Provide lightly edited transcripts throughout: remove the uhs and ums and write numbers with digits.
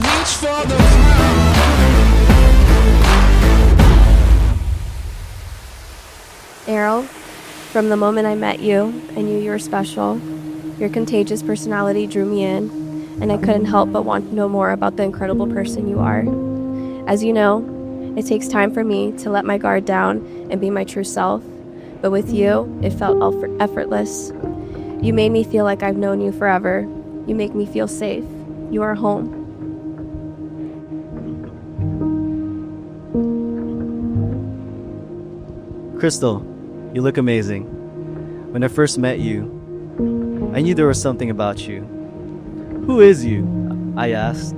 reach for the crown. Errol, from the moment I met you, I knew you were special. Your contagious personality drew me in, and I couldn't help but want to know more about the incredible person you are. As you know, it takes time for me to let my guard down and be my true self, but with you, it felt effortless. You made me feel like I've known you forever. You make me feel safe. You are home. Crystal, you look amazing. When I first met you, I knew there was something about you. Who is you? I asked,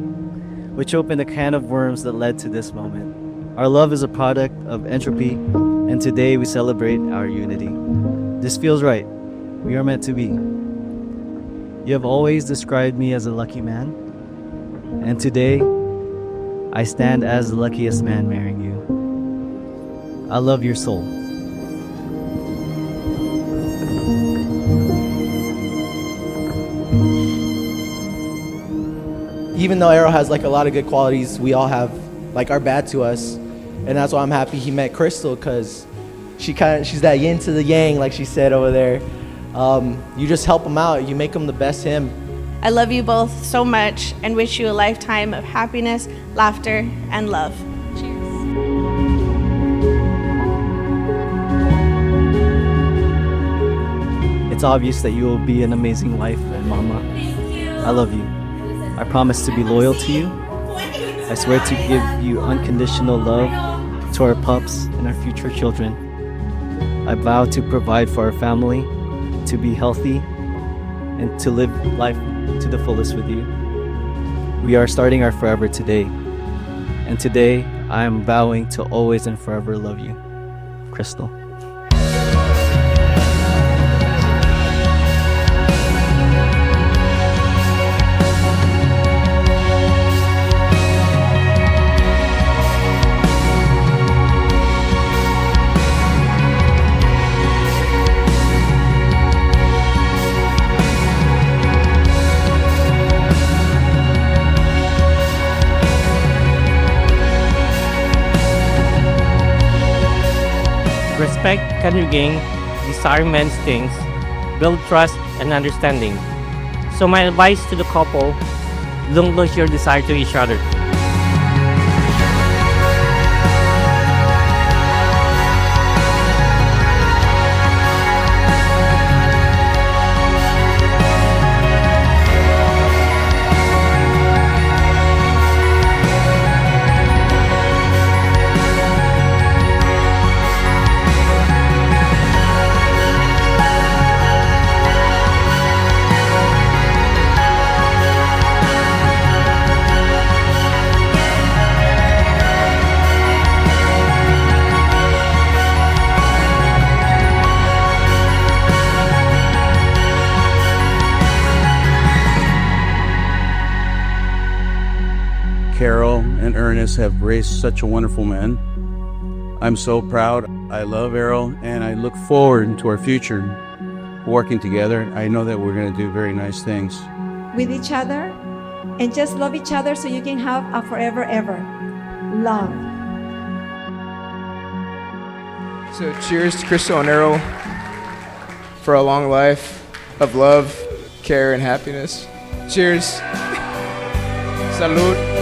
which opened a can of worms that led to this moment. Our love is a product of entropy, and today we celebrate our unity. This feels right. We are meant to be. You have always described me as a lucky man, and today I stand as the luckiest man marrying you. I love your soul. Even though Errol has like a lot of good qualities, we all have like our bad to us, and that's why I'm happy he met Crystal, because she's that yin to the yang, like she said over there. You just help him out, you make him the best him. I love you both so much and wish you a lifetime of happiness, laughter, and love. Cheers. It's obvious that you will be an amazing wife and mama. I love you. I promise to be loyal to you. I swear to give you unconditional love to our pups and our future children. I vow to provide for our family, to be healthy, and to live life to the fullest with you. We are starting our forever today. And today, I am vowing to always and forever love you. Crystal. Respect can regain, desire men's things, build trust and understanding. So my advice to the couple, don't lose your desire to each other. Carol and Ernest have raised such a wonderful man. I'm so proud. I love Errol, and I look forward to our future working together. I know that we're going to do very nice things with each other, and just love each other so you can have a forever ever love. So cheers to Crystal and Errol for a long life of love, care, and happiness. Cheers. Salud.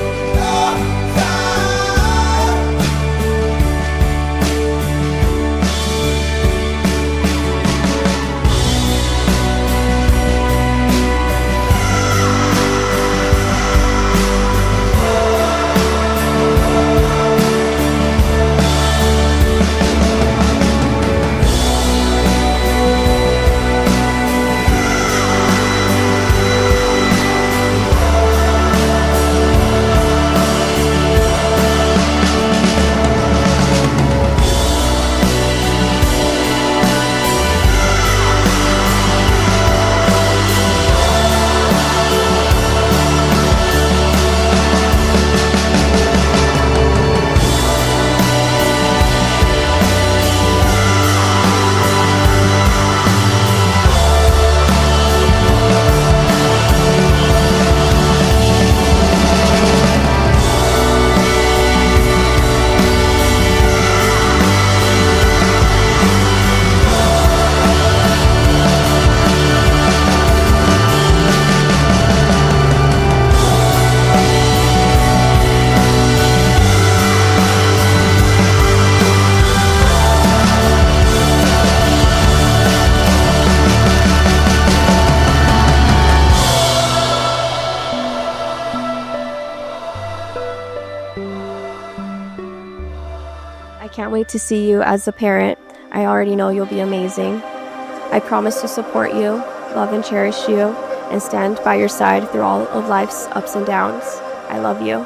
can't wait to see you as a parent. I already know you'll be amazing. I promise to support you, love and cherish you, and stand by your side through all of life's ups and downs. I love you.